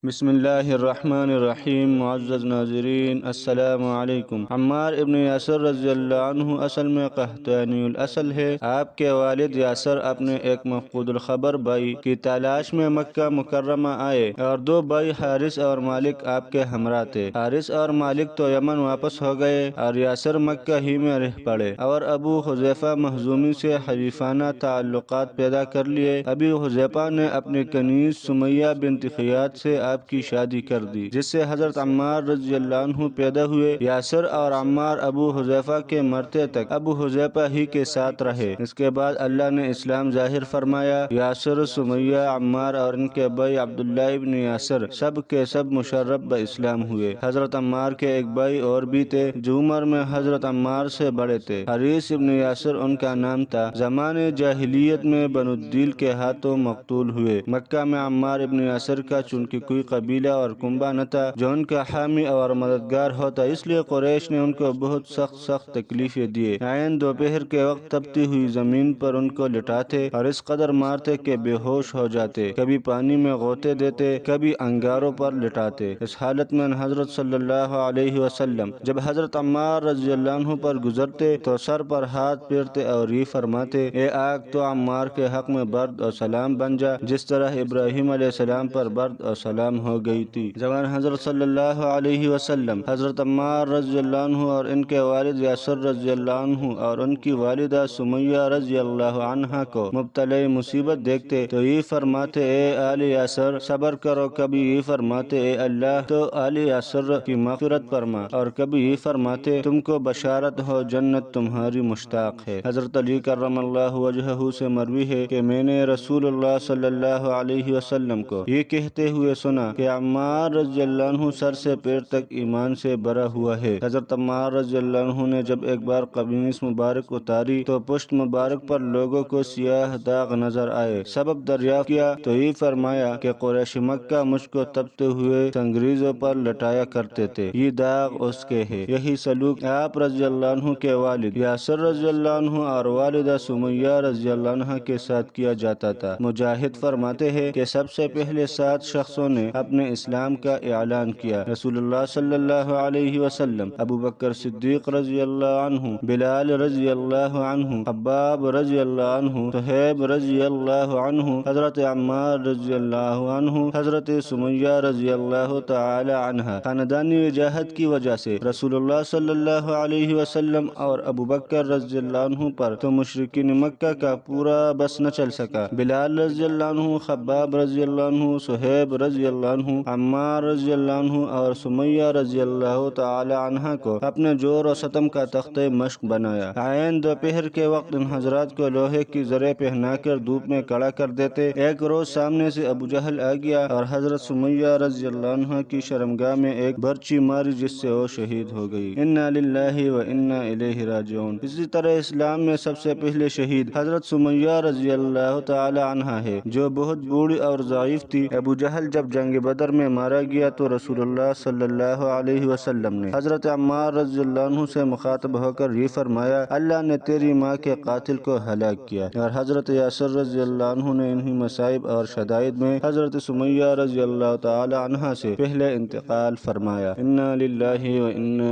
بسم اللہ الرحمن الرحیم۔ معزز ناظرین، السلام علیکم۔ عمار ابن یاسر رضی اللہ عنہ اصل میں قحطانی الاصل ہے۔ آپ کے والد یاسر اپنے ایک مفقود الخبر بھائی کی تلاش میں مکہ مکرمہ آئے اور دو بھائی حارث اور مالک آپ کے ہمراہ تھے۔ حارث اور مالک تو یمن واپس ہو گئے اور یاسر مکہ ہی میں رہ پڑے اور ابو حذیفہ مخزومی سے حلیفانہ تعلقات پیدا کر لیے۔ ابی حذیفہ نے اپنی کنیز سمیہ بنت خیاط سے آپ کی شادی کر دی، جس سے حضرت عمار رضی اللہ عنہ پیدا ہوئے۔ یاسر اور عمار ابو حذیفہ کے مرتے تک ابو حذیفہ ہی کے ساتھ رہے۔ اس کے بعد اللہ نے اسلام ظاہر فرمایا۔ یاسر، سمیہ، عمار اور ان کے بھائی عبداللہ ابن یاسر سب کے سب مشرف باسلام ہوئے۔ حضرت عمار کے ایک بھائی اور بھی تھے جو عمر میں حضرت عمار سے بڑے تھے۔ حریث ابن یاسر ان کا نام تھا۔ زمانے جاہلیت میں بنو الدیل کے ہاتھوں مقتول ہوئے۔ مکہ میں عمار ابن یاسر کا چونکہ کوئی قبیلہ اور کنبہ نہ تھا جو ان کا حامی اور مددگار ہوتا، اس لیے قریش نے ان کو بہت سخت تکلیفیں دیے۔ عین دوپہر کے وقت تپتی ہوئی زمین پر ان کو لٹاتے اور اس قدر مارتے کہ بے ہوش ہو جاتے، کبھی پانی میں غوطے دیتے، کبھی انگاروں پر لٹاتے۔ اس حالت میں حضرت صلی اللہ علیہ وسلم جب حضرت عمار رضی اللہ عنہ پر گزرتے تو سر پر ہاتھ پھیرتے اور یہ فرماتے: اے آگ، تو عمار کے حق میں برد اور سلام بن جا، جس طرح ابراہیم علیہ السلام پر برد اور سلام ہو گئی تھی۔ زبان حضرت صلی اللہ علیہ وسلم حضرت عمار رضی اللہ عنہ اور ان کے والد یاسر رضی اللہ عنہ اور ان کی والدہ سمیہ رضی اللہ عنہا کو مبتلا مصیبت دیکھتے تو یہ فرماتے: اے آل یاسر صبر کرو، کبھی یہ فرماتے: اے اللہ تو آل یاسر کی مغفرت فرما، اور کبھی یہ فرماتے: تم کو بشارت ہو، جنت تمہاری مشتاق ہے۔ حضرت علی کرم اللہ وجہہ سے مروی ہے کہ میں نے رسول اللہ صلی اللہ علیہ وسلم کو یہ کہتے ہوئے سنا کہ عمار رضی اللہ عنہ سر سے پیر تک ایمان سے بھرا ہوا ہے۔ حضرت عمار رضی اللہ عنہ نے جب ایک بار قمیص مبارک اتاری تو پشت مبارک پر لوگوں کو سیاہ داغ نظر آئے۔ سبب دریافت کیا تو یہ فرمایا کہ قریش مکہ مجھ کو تپتے ہوئے سنگریزوں پر لٹایا کرتے تھے، یہ داغ اس کے ہے۔ یہی سلوک آپ رضی اللہ عنہ کے والد یاسر رضی اللہ عنہ اور والدہ سمیہ رضی اللہ عنہ کے ساتھ کیا جاتا تھا۔ مجاہد فرماتے ہیں کہ سب سے پہلے 7 شخصوں نے اپنے اسلام کا اعلان کیا: رسول اللہ صلی اللہ علیہ وسلم، ابو بکر صدیق رضی اللہ عنہ، بلال رضی اللہ عنہ، خباب رضی اللہ عنہ، صہیب رضی اللہ عنہ، حضرت عمار رضی اللہ عنہ، حضرت سمیہ رضی اللہ تعالی عنہ۔ خاندانی وجاہت کی وجہ سے رسول اللہ صلی اللہ علیہ وسلم اور ابو بکر رضی اللہ عنہ پر تو مشرکین مکہ کا پورا بس نہ چل سکا۔ بلال رضی اللہ عنہ، خباب رضی اللہ عنہ، صہیب رضی اللہ عنہ، عمار رضی اللہ عنہ اور سمیہ رضی اللہ تعالی عنہ کو اپنے جور و ستم کا تختہ مشق بنایا۔ عین دوپہر کے وقت ان حضرات کو لوہے کی زریں پہنا کر دھوپ میں کھڑا کر دیتے۔ ایک روز سامنے سے ابو جہل آ گیا اور حضرت سمیہ رضی اللہ عنہ کی شرمگاہ میں ایک برچی ماری، جس سے وہ شہید ہو گئی۔ انا للہ و انا الیہ راجعون۔ اسی طرح اسلام میں سب سے پہلے شہید حضرت سمیہ رضی اللہ تعالی عنہ ہے، جو بہت بوڑھی اور ضعیف تھی۔ ابو جہل جب جنگ بدر میں مارا گیا تو رسول اللہ صلی اللہ علیہ وسلم نے حضرت عمار رضی اللہ عنہ سے مخاطب ہو کر یہ فرمایا: اللہ نے تیری ماں کے قاتل کو ہلاک کیا۔ اور حضرت یاسر رضی اللہ عنہ نے انہی مصائب اور شدائد میں حضرت سمیہ رضی اللہ تعالی عنہ سے پہلے انتقال فرمایا۔ انا للہ و انا